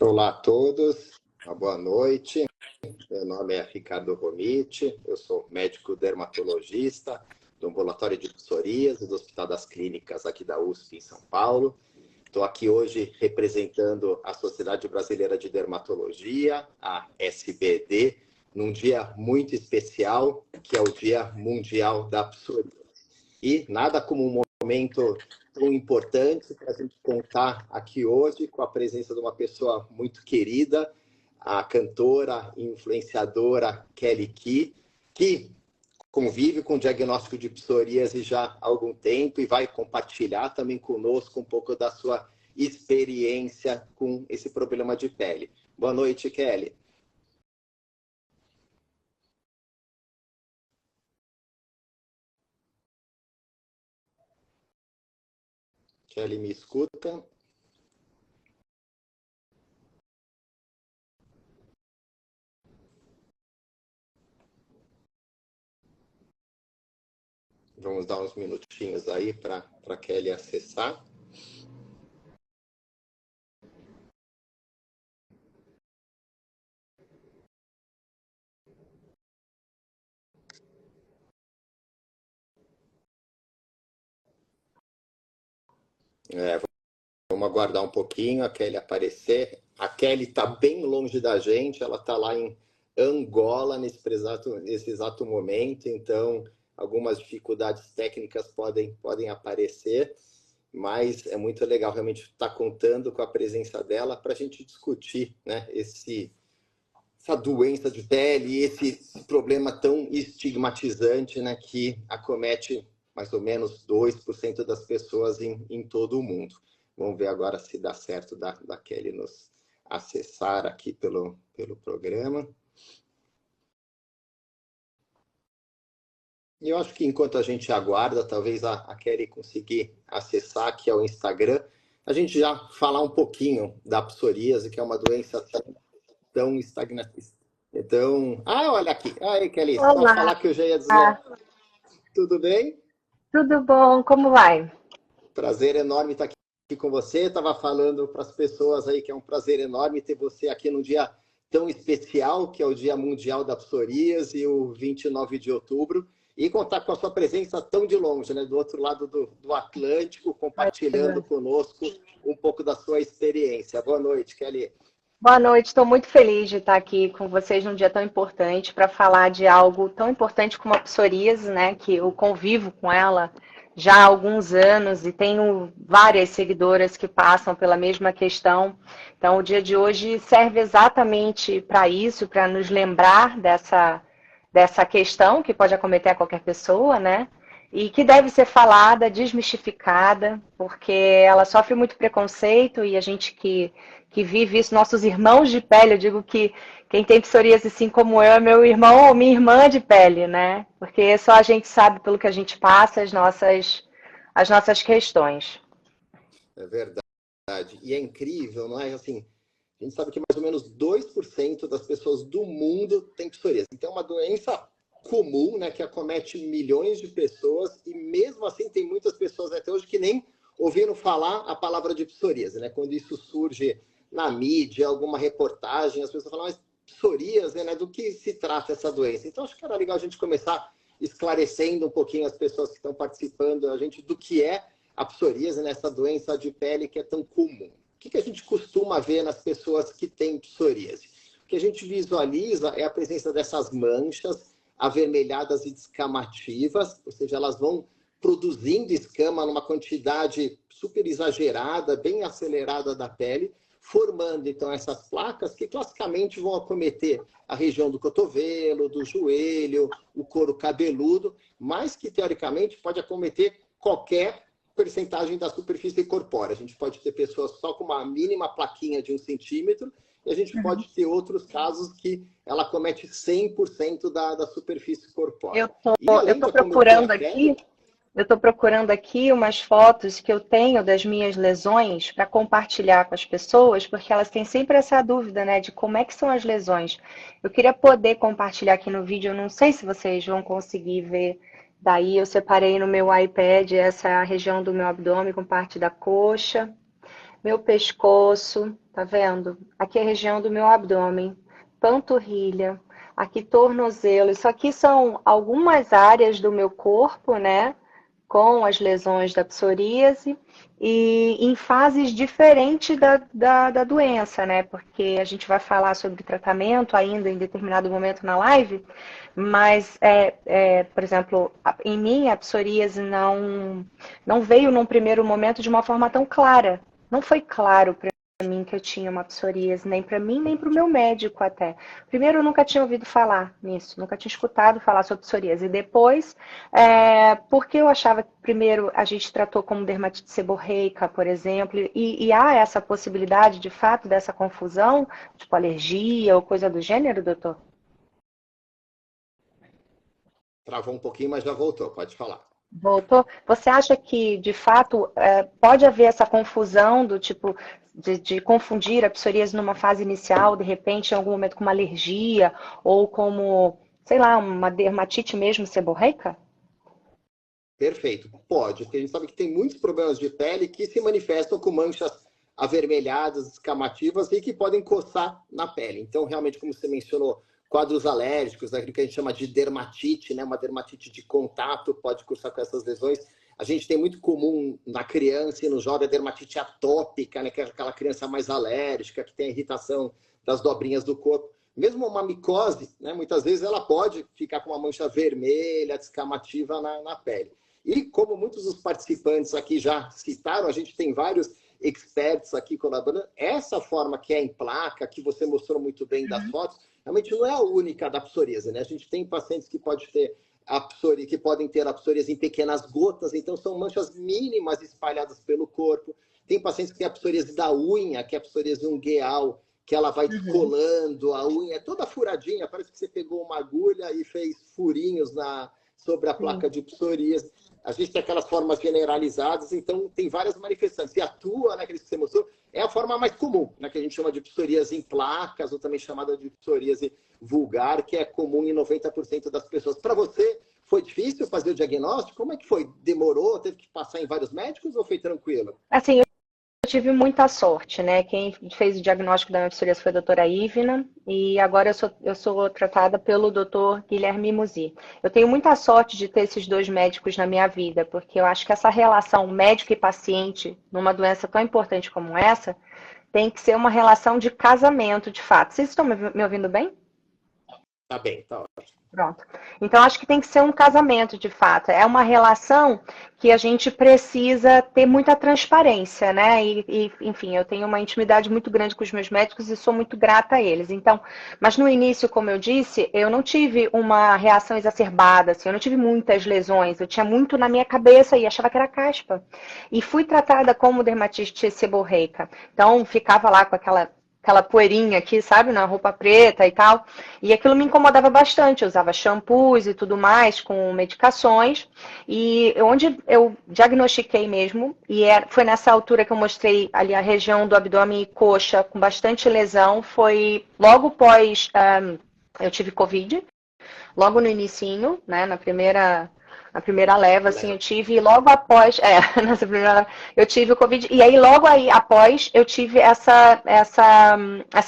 Olá a todos, uma boa noite. Meu nome é Ricardo Romiti, eu sou médico dermatologista do Ambulatório de Psoríase do Hospital das Clínicas aqui da USP em São Paulo. Estou aqui hoje representando a Sociedade Brasileira de Dermatologia, a SBD, num dia muito especial, que é o Dia Mundial da Psoríase. E nada como um momento tão importante para a gente contar aqui hoje com a presença de uma pessoa muito querida, a cantora e influenciadora Kelly Ki, que convive com o diagnóstico de psoríase já há algum tempo e vai compartilhar também conosco um pouco da sua experiência com esse problema de pele. Boa noite, Kelly. Kelly, me escuta? Vamos dar uns minutinhos aí para a Kelly acessar. Vamos aguardar um pouquinho a Kelly aparecer. A Kelly está bem longe da gente, ela está lá em Angola nesse exato momento, então algumas dificuldades técnicas podem aparecer, mas é muito legal realmente estar contando com a presença dela para a gente discutir, né, essa doença de pele, esse problema tão estigmatizante, né, que acomete mais ou menos 2% das pessoas em todo o mundo. Vamos ver agora se dá certo da Kelly nos acessar aqui pelo programa. E eu acho que enquanto a gente aguarda, talvez a Kelly conseguir acessar aqui ao Instagram, a gente já falar um pouquinho da psoríase, que é uma doença tão estagnante. Então, olha aqui. Aí, Kelly, só Olá. falar que eu já ia dizer. Tudo bem? Tudo bom? Como vai? Prazer enorme estar aqui com você. Estava falando para as pessoas aí que é um prazer enorme ter você aqui num dia tão especial, que é o Dia Mundial da Psoríase, o 29 de outubro, e contar com a sua presença tão de longe, né, do outro lado do Atlântico, compartilhando conosco um pouco da sua experiência. Boa noite, Kelly. Boa noite, estou muito feliz de estar aqui com vocês num dia tão importante para falar de algo tão importante como a psoríase, né? Que eu convivo com ela já há alguns anos e tenho várias seguidoras que passam pela mesma questão. Então, o dia de hoje serve exatamente para isso, para nos lembrar dessa questão que pode acometer a qualquer pessoa, né? E que deve ser falada, desmistificada, porque ela sofre muito preconceito e a gente que vive isso, nossos irmãos de pele, eu digo que quem tem psoríase assim como eu é meu irmão ou minha irmã de pele, né? Porque só a gente sabe pelo que a gente passa as nossas questões. É verdade. E é incrível, não é? Assim, a gente sabe que mais ou menos 2% das pessoas do mundo têm psoríase. Então, é uma doença comum, né, que acomete milhões de pessoas e mesmo assim tem muitas pessoas até hoje que nem ouviram falar a palavra de psoríase, né? Quando isso surge na mídia, alguma reportagem, as pessoas falam, mas psoríase, né? Do que se trata essa doença? Então, acho que era legal a gente começar esclarecendo um pouquinho as pessoas que estão participando, a gente, do que é a psoríase, né? Essa doença de pele que é tão comum. O que a gente costuma ver nas pessoas que têm psoríase? O que a gente visualiza é a presença dessas manchas avermelhadas e descamativas, ou seja, elas vão produzindo escama numa quantidade super exagerada, bem acelerada da pele, formando então essas placas que classicamente vão acometer a região do cotovelo, do joelho, o couro cabeludo, mas que teoricamente pode acometer qualquer percentagem da superfície corpórea. A gente pode ter pessoas só com uma mínima plaquinha de 1 centímetro e a gente pode ter outros casos que ela comete 100% da superfície corpórea. Eu estou procurando aqui. Eu estou procurando aqui umas fotos que eu tenho das minhas lesões para compartilhar com as pessoas, porque elas têm sempre essa dúvida, né, de como é que são as lesões. Eu queria poder compartilhar aqui no vídeo, eu não sei se vocês vão conseguir ver. Daí eu separei no meu iPad essa região do meu abdômen com parte da coxa. meu pescoço, tá vendo? Aqui é a região do meu abdômen, panturrilha, aqui tornozelo. Isso aqui são algumas áreas do meu corpo, né? Com as lesões da psoríase e em fases diferentes da doença, né? Porque a gente vai falar sobre tratamento ainda em determinado momento na live, mas, por exemplo, em mim a psoríase não veio num primeiro momento de uma forma tão clara. Não foi claro para mim que eu tinha uma psoríase, nem para mim, nem para o meu médico até. Primeiro, eu nunca tinha ouvido falar nisso, nunca tinha escutado falar sobre psoríase. E depois, porque eu achava que primeiro a gente tratou como dermatite seborreica, por exemplo, e há essa possibilidade, de fato, dessa confusão, tipo alergia ou coisa do gênero, doutor? Travou um pouquinho, mas já voltou, pode falar. Voltou. Você acha que, de fato, pode haver essa confusão do tipo de confundir a psoríase numa fase inicial, de repente, em algum momento, com uma alergia ou como, sei lá, uma dermatite mesmo seborreica? Perfeito, pode, porque a gente sabe que tem muitos problemas de pele que se manifestam com manchas avermelhadas, escamativas e que podem coçar na pele. Então, realmente, como você mencionou, quadros alérgicos, né, aquilo que a gente chama de dermatite, né, uma dermatite de contato pode cursar com essas lesões. A gente tem muito comum na criança e no jovem a dermatite atópica, né, que é aquela criança mais alérgica, que tem a irritação das dobrinhas do corpo. Mesmo uma micose, né, muitas vezes ela pode ficar com uma mancha vermelha, descamativa na pele. E como muitos dos participantes aqui já citaram, a gente tem vários experts aqui colaborando. Essa forma que é em placa, que você mostrou muito bem das fotos, realmente não é a única da psoríase, né? A gente tem pacientes que podem ter a psoríase, que podem ter a psoríase em pequenas gotas, então são manchas mínimas espalhadas pelo corpo. Tem pacientes que têm a psoríase da unha, que é a psoríase ungueal, que ela vai descolando, a unha é toda furadinha, parece que você pegou uma agulha e fez furinhos sobre a placa de psoríase. A gente tem aquelas formas generalizadas, então tem várias manifestantes. E a tua, né, que você mostrou, é a forma mais comum, né, que a gente chama de psoríase em placas, ou também chamada de psoríase vulgar, que é comum em 90% das pessoas. Para você, foi difícil fazer o diagnóstico? Como é que foi? Demorou? Teve que passar em vários médicos ou foi tranquilo? Assim, eu tive muita sorte, né? Quem fez o diagnóstico da minha psoríase foi a doutora Ivna e agora eu sou tratada pelo doutor Guilherme Musi. Eu tenho muita sorte de ter esses dois médicos na minha vida, porque eu acho que essa relação médico e paciente numa doença tão importante como essa tem que ser uma relação de casamento, de fato. Vocês estão me ouvindo bem? Tá bem, tá ótimo. Pronto. Então, acho que tem que ser um casamento, de fato. É uma relação que a gente precisa ter muita transparência, né? Enfim, eu tenho uma intimidade muito grande com os meus médicos e sou muito grata a eles. Então, mas no início, como eu disse, eu não tive uma reação exacerbada, assim, eu não tive muitas lesões. Eu tinha muito na minha cabeça e achava que era caspa. E fui tratada como dermatite seborreica. Então, ficava lá com aquela poeirinha aqui, sabe, na roupa preta e tal. E aquilo me incomodava bastante. Eu usava shampoos e tudo mais, com medicações. E onde eu diagnostiquei mesmo, e foi nessa altura que eu mostrei ali a região do abdômen e coxa com bastante lesão, foi logo pós eu tive Covid, logo no inicinho, né, na primeira leva, assim, eu tive, e logo após, nessa primeira, eu tive o Covid, e aí logo aí após eu tive essa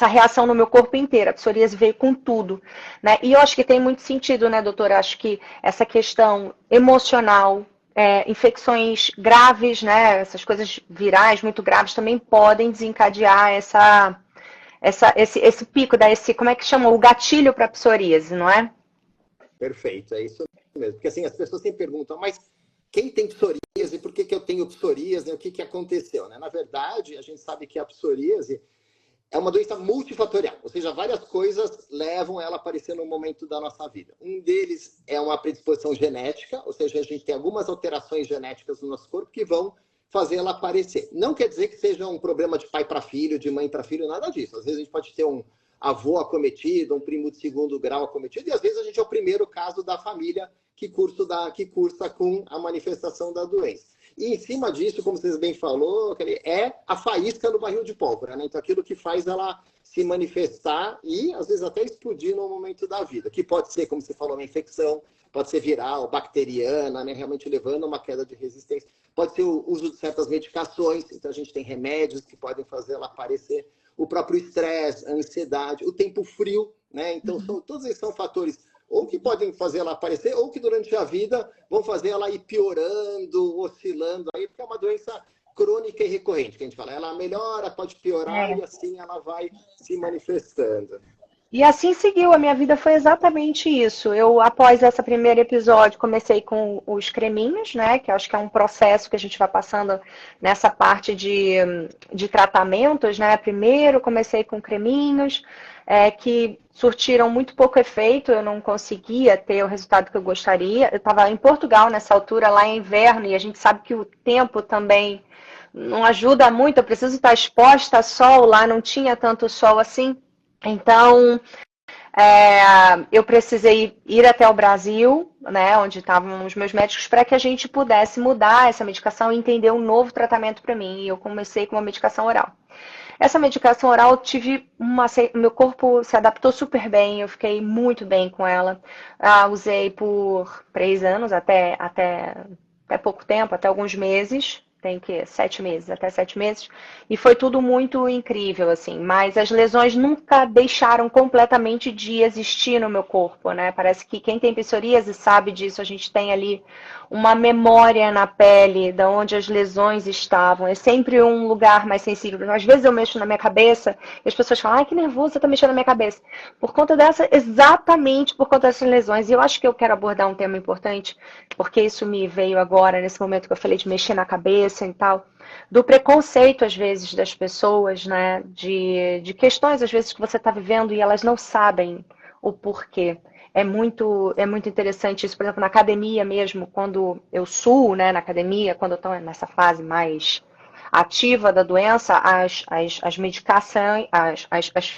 reação no meu corpo inteiro, a psoríase veio com tudo, né, e eu acho que tem muito sentido, né, doutora, acho que essa questão emocional, infecções graves, né, essas coisas virais muito graves também podem desencadear esse pico, como é que chama? O gatilho para psoríase, não é? Perfeito, é isso mesmo. Porque assim, as pessoas sempre perguntam, mas quem tem psoríase? Por que eu tenho psoríase? O que aconteceu? Né? Na verdade, a gente sabe que a psoríase é uma doença multifatorial, ou seja, várias coisas levam ela a aparecer no momento da nossa vida. Um deles é uma predisposição genética, ou seja, a gente tem algumas alterações genéticas no nosso corpo que vão fazer ela aparecer. Não quer dizer que seja um problema de pai para filho, de mãe para filho, nada disso. Às vezes a gente pode ter um avô acometido, um primo de segundo grau acometido, e às vezes a gente é o primeiro caso da família que cursa com a manifestação da doença. E em cima disso, como vocês bem falou, é a faísca no barril de pólvora, né? Então aquilo que faz ela se manifestar e às vezes até explodir no momento da vida, que pode ser, como você falou, uma infecção, pode ser viral, bacteriana, né? Realmente levando a uma queda de resistência, pode ser o uso de certas medicações, então a gente tem remédios que podem fazer ela aparecer, o próprio estresse, a ansiedade, o tempo frio, né? Então todos esses são fatores ou que podem fazer ela aparecer, ou que durante a vida vão fazer ela ir piorando, oscilando, aí, porque é uma doença crônica e recorrente, que a gente fala, ela melhora, pode piorar, e assim ela vai se manifestando. E assim seguiu, a minha vida foi exatamente isso. Eu, após esse primeiro episódio, comecei com os creminhos, né? Que eu acho que é um processo que a gente vai passando nessa parte de tratamentos, né? Primeiro comecei com creminhos, que surtiram muito pouco efeito, eu não conseguia ter o resultado que eu gostaria. Eu estava em Portugal nessa altura, lá em inverno, e a gente sabe que o tempo também não ajuda muito, eu preciso estar exposta a sol, lá não tinha tanto sol assim. Então, eu precisei ir até o Brasil, né, onde estavam os meus médicos, para que a gente pudesse mudar essa medicação e entender um novo tratamento para mim. E eu comecei com uma medicação oral. Essa medicação oral, eu tive meu corpo se adaptou super bem, eu fiquei muito bem com ela. Usei por 3 anos, até pouco tempo, até alguns meses. Tem que 7 meses, até 7 meses, e foi tudo muito incrível, assim, mas as lesões nunca deixaram completamente de existir no meu corpo, né? Parece que quem tem psoríase sabe disso, a gente tem ali uma memória na pele de onde as lesões estavam, é sempre um lugar mais sensível. Às vezes eu mexo na minha cabeça e as pessoas falam, ai, que nervoso, você tá mexendo na minha cabeça. Por conta dessa, exatamente por conta dessas lesões. E eu acho que eu quero abordar um tema importante, porque isso me veio agora, nesse momento que eu falei de mexer na cabeça e tal, do preconceito, às vezes, das pessoas, né? De questões, às vezes, que você está vivendo e elas não sabem o porquê. É muito interessante isso, por exemplo, na academia mesmo, quando eu suo, né, na academia, quando eu estou nessa fase mais ativa da doença, as medicações,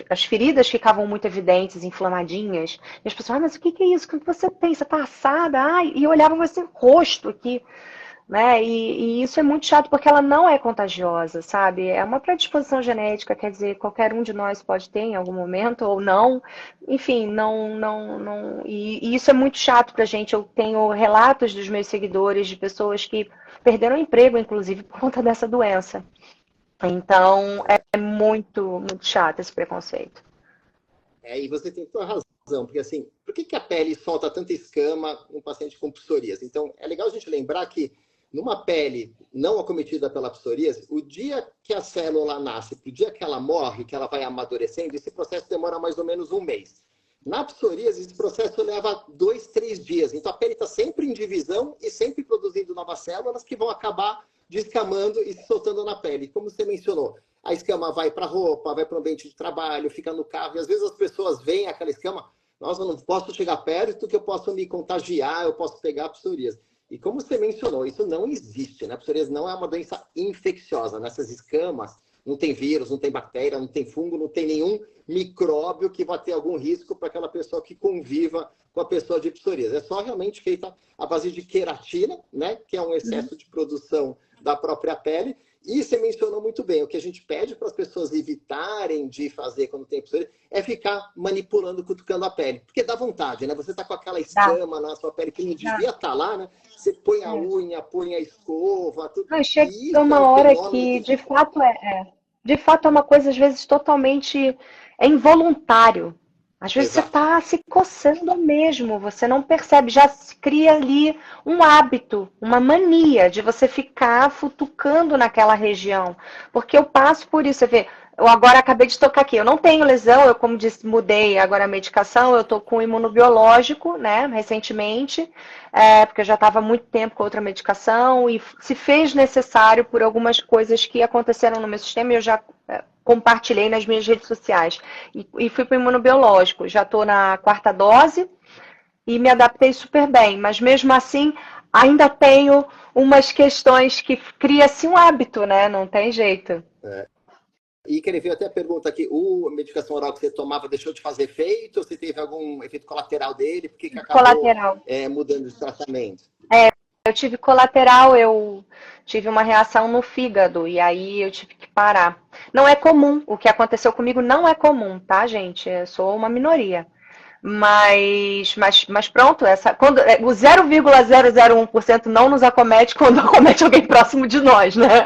as feridas ficavam muito evidentes, inflamadinhas. E as pessoas, mas o que é isso? O que você tem? Você está assada? Ai, e olhavam assim, rosto aqui. Né? E isso é muito chato porque ela não é contagiosa, sabe? É uma predisposição genética, quer dizer, qualquer um de nós pode ter em algum momento ou não. Enfim, não. E isso é muito chato pra gente. Eu tenho relatos dos meus seguidores de pessoas que perderam o emprego, inclusive, por conta dessa doença. Então, é muito chato esse preconceito. E você tem toda a razão, porque assim, por que a pele solta tanta escama num paciente com psoríase? Então, é legal a gente lembrar que numa pele não acometida pela psoríase, o dia que a célula nasce, pro dia que ela morre, que ela vai amadurecendo, esse processo demora mais ou menos 1 mês. Na psoríase, esse processo leva 2, 3 dias. Então, a pele está sempre em divisão e sempre produzindo novas células que vão acabar descamando e se soltando na pele. Como você mencionou, a escama vai para a roupa, vai para o ambiente de trabalho, fica no carro. E às vezes as pessoas veem aquela escama, nossa, eu não posso chegar perto que eu posso me contagiar, eu posso pegar a psoríase. E como você mencionou, isso não existe, né? A psoríase não é uma doença infecciosa. Nessas escamas não tem vírus, não tem bactéria, não tem fungo, não tem nenhum micróbio que vá ter algum risco para aquela pessoa que conviva com a pessoa de psoríase. É só realmente feita à base de queratina, né? Que é um excesso de produção da própria pele. E você mencionou muito bem, o que a gente pede para as pessoas evitarem de fazer quando tem psoríase é ficar manipulando, cutucando a pele. Porque dá vontade, né? Você está com aquela escama na sua pele que não devia estar lá, né? Você põe a unha, põe a escova, tudo. Chega uma hora que, de fato, é uma coisa, às vezes, totalmente involuntário. Às vezes você está se coçando mesmo, você não percebe, já se cria ali um hábito, uma mania de você ficar futucando naquela região. Porque eu passo por isso, você vê, eu agora acabei de tocar aqui, eu não tenho lesão, eu, como disse, mudei agora a medicação, eu estou com imunobiológico, né, recentemente, porque eu já estava há muito tempo com outra medicação e se fez necessário por algumas coisas que aconteceram no meu sistema e eu já compartilhei nas minhas redes sociais. E fui para o imunobiológico. Já estou na 4ª dose e me adaptei super bem. Mas mesmo assim, ainda tenho umas questões que cria-se um hábito, né? Não tem jeito. E queria ver até a pergunta aqui, a medicação oral que você tomava deixou de fazer efeito? Ou você teve algum efeito colateral dele? Por que acabou mudando de tratamento? eu tive colateral, eu tive uma reação no fígado e aí eu tive que parar. Não é comum, o que aconteceu comigo não é comum, tá, gente? Eu sou uma minoria. Mas pronto, o 0,001% não nos acomete quando acomete alguém próximo de nós, né?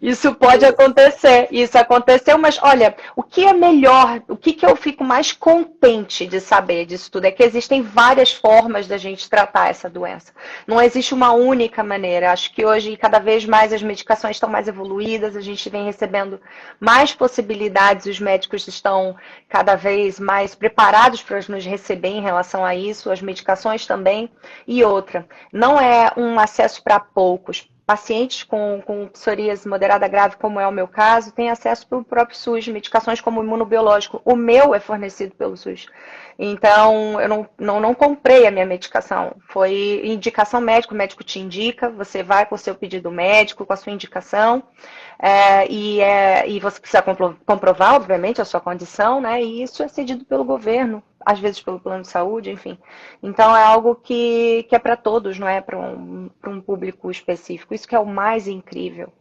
Isso pode acontecer, isso aconteceu, mas olha, o que é melhor, o que eu fico mais contente de saber disso tudo é que existem várias formas da gente tratar essa doença. Não existe uma única maneira. Acho que hoje, cada vez mais, as medicações estão mais evoluídas, a gente vem recebendo mais possibilidades, os médicos estão cada vez mais preparados para nos receber em relação a isso, as medicações também. E outra, não é um acesso para poucos. Pacientes com psoríase moderada grave, como é o meu caso, têm acesso pelo próprio SUS, medicações como imunobiológico. O meu é fornecido pelo SUS. Então, eu não comprei a minha medicação. Foi indicação médica, o médico te indica, você vai com o seu pedido médico, com a sua indicação, e você precisa comprovar, obviamente, a sua condição, né? E isso é cedido pelo governo, às vezes pelo plano de saúde, enfim. Então, é algo que é para todos, não é para um público específico. Isso que é o mais incrível.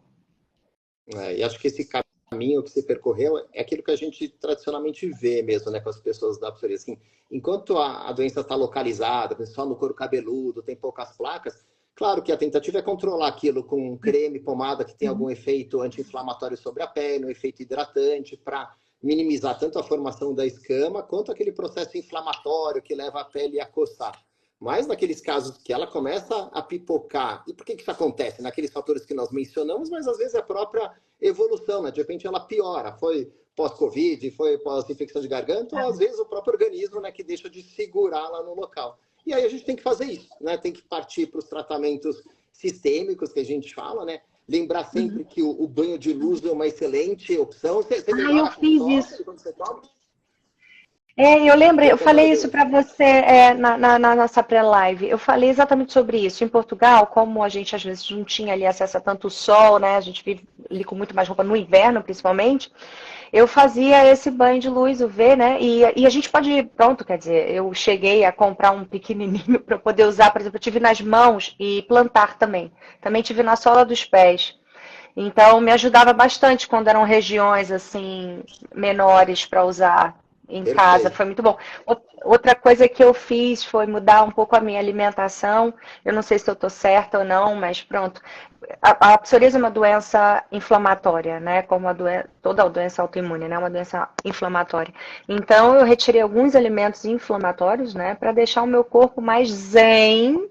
E acho que esse caminho que você percorreu é aquilo que a gente tradicionalmente vê mesmo, né, com as pessoas da psoríase. Assim, enquanto a doença está localizada, só no couro cabeludo, tem poucas placas, claro que a tentativa é controlar aquilo com creme, pomada que tem algum efeito anti-inflamatório sobre a pele, um efeito hidratante, para minimizar tanto a formação da escama quanto aquele processo inflamatório que leva a pele a coçar. Mas naqueles casos que ela começa a pipocar, e por que isso acontece? Naqueles fatores que nós mencionamos, mas às vezes é a própria evolução, né? De repente ela piora, foi pós-Covid, foi pós-infecção de garganta, ou às vezes o próprio organismo, né, que deixa de segurar lá no local. E aí a gente tem que fazer isso, né? Tem que partir para os tratamentos sistêmicos que a gente fala, né? Lembrar sempre que o banho de luz é uma excelente opção. Você eu fiz isso. Quando você toma? Eu lembro, eu falei isso para você na nossa pré-live. Eu falei exatamente sobre isso. Em Portugal, como a gente às vezes não tinha ali acesso a tanto sol, né? A gente vive ali com muito mais roupa no inverno, principalmente. Eu fazia esse banho de luz UV, né? E a gente pode, pronto, quer dizer, eu cheguei a comprar um pequenininho para poder usar, por exemplo, eu tive nas mãos e plantar também. Também tive na sola dos pés. Então, me ajudava bastante quando eram regiões assim menores para usar em casa, foi muito bom. Outra coisa que eu fiz foi mudar um pouco a minha alimentação. Eu não sei se eu estou certa ou não, mas pronto. A psoríase é uma doença inflamatória, né? Como toda doença autoimune, né? Uma doença inflamatória. Então, eu retirei alguns alimentos inflamatórios, né? Para deixar o meu corpo mais zen,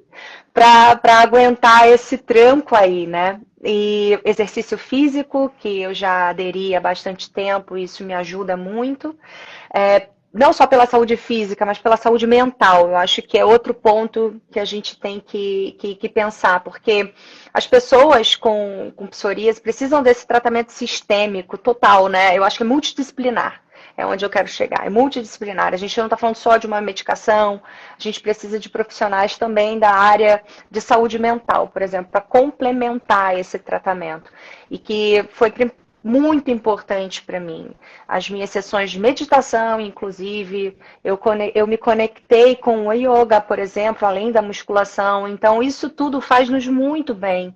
para aguentar esse tranco aí, né? E exercício físico, que eu já aderi há bastante tempo, isso me ajuda muito. Não só pela saúde física, mas pela saúde mental. Eu acho que é outro ponto que a gente tem que pensar, porque as pessoas com psoríase precisam desse tratamento sistêmico total, né? Eu acho que é multidisciplinar. É onde eu quero chegar. É multidisciplinar. A gente não está falando só de uma medicação, a gente precisa de profissionais também da área de saúde mental, por exemplo, para complementar esse tratamento. E que foi muito importante para mim. As minhas sessões de meditação, inclusive, eu me conectei com o yoga, por exemplo, além da musculação. Então, isso tudo faz-nos muito bem.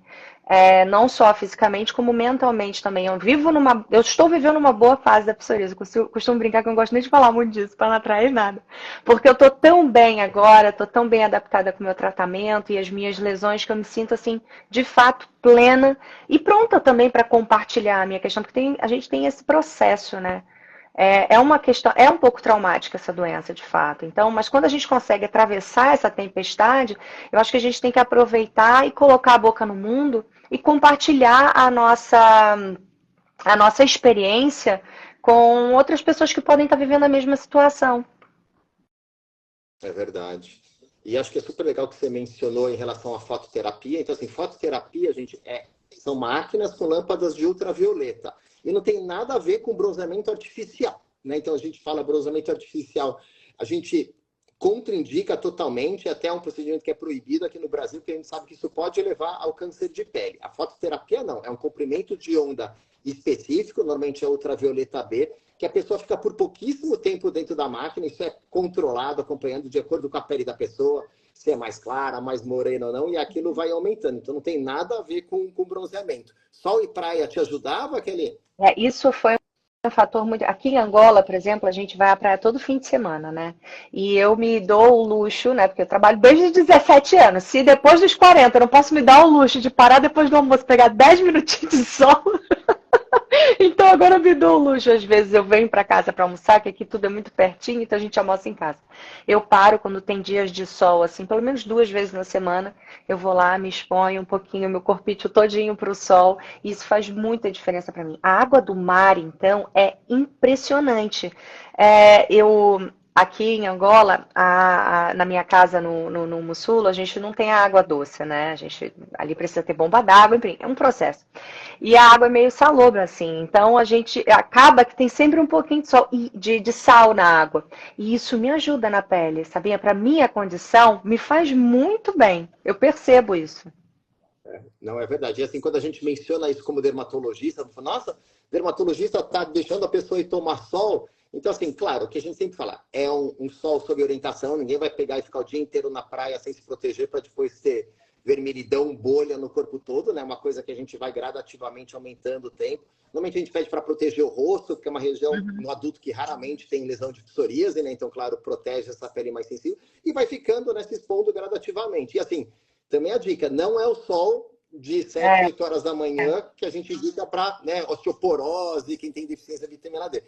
Não só fisicamente, como mentalmente também. Eu estou vivendo uma boa fase da psoríase. Eu costumo brincar que eu não gosto nem de falar muito disso, para não atrair nada. Porque eu estou tão bem agora, estou tão bem adaptada com o meu tratamento e as minhas lesões, que eu me sinto, assim, de fato, plena e pronta também para compartilhar a minha questão, porque a gente tem esse processo, né? É uma questão, é um pouco traumática essa doença, de fato. Então, mas quando a gente consegue atravessar essa tempestade, eu acho que a gente tem que aproveitar e colocar a boca no mundo e compartilhar a nossa experiência com outras pessoas que podem estar vivendo a mesma situação. É verdade. E acho que é super legal que você mencionou em relação à fototerapia. Então, assim, fototerapia, gente, são máquinas com lâmpadas de ultravioleta. E não tem nada a ver com bronzeamento artificial, né? Então, a gente fala bronzeamento artificial. A gente contraindica totalmente, até um procedimento que é proibido aqui no Brasil, porque a gente sabe que isso pode levar ao câncer de pele. A fototerapia não, é um comprimento de onda específico, normalmente é ultravioleta B, que a pessoa fica por pouquíssimo tempo dentro da máquina, isso é controlado, acompanhando de acordo com a pele da pessoa, se é mais clara, mais morena ou não, e aquilo vai aumentando. Então não tem nada a ver com bronzeamento. Sol e praia te ajudava, aquele? Isso foi um fator muito. Aqui em Angola, por exemplo, a gente vai à praia todo fim de semana, né? E eu me dou o luxo, né? Porque eu trabalho desde os 17 anos. Se depois dos 40 eu não posso me dar o luxo de parar depois do almoço, pegar 10 minutinhos de sol. Então agora eu me dou o luxo. Às vezes eu venho para casa para almoçar, que aqui tudo é muito pertinho, então a gente almoça em casa. Eu paro quando tem dias de sol, assim, pelo menos 2 vezes na semana, eu vou lá, me exponho um pouquinho, meu corpite todinho para o sol, e isso faz muita diferença para mim. A água do mar, então, é impressionante. Eu aqui em Angola, na minha casa no Mussulo, a gente não tem água doce, né? A gente ali precisa ter bomba d'água, enfim, é um processo. E a água é meio salobra, assim. Então a gente acaba que tem sempre um pouquinho de sal na água. E isso me ajuda na pele, sabia? Para minha condição, me faz muito bem. Eu percebo isso. Não, é verdade. E assim, quando a gente menciona isso como dermatologista, nossa, dermatologista está deixando a pessoa ir tomar sol. Então, assim, claro, o que a gente sempre fala, é um sol sob orientação, ninguém vai pegar e ficar o dia inteiro na praia sem se proteger para depois ter vermelhidão, bolha no corpo todo, né? Uma coisa que a gente vai gradativamente aumentando o tempo. Normalmente a gente pede para proteger o rosto, porque é uma região no adulto que raramente tem lesão de psoríase, né? Então, claro, protege essa pele mais sensível e vai ficando, né, se expondo gradativamente. E assim, também a dica, não é o sol de 7, 8 horas da manhã que a gente indica para, né, osteoporose, quem tem deficiência de vitamina D.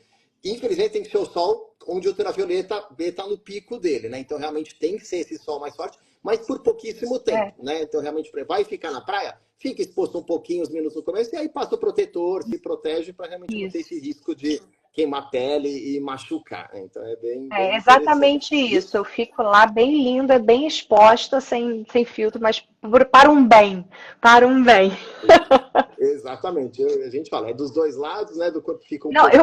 Infelizmente tem que ser o sol onde o ultravioleta B está no pico dele, né? Então realmente tem que ser esse sol mais forte, mas por pouquíssimo tempo, né? Então realmente vai ficar na praia, fica exposto um pouquinho os minutos no começo e aí passa o protetor, se protege para realmente não ter esse risco de queimar a pele e machucar. Então é bem exatamente isso. Eu fico lá bem linda, bem exposta, sem filtro, mas para um bem, para um bem. Exatamente. A gente fala, é dos dois lados, né? Do corpo fica um Não, pouquinho...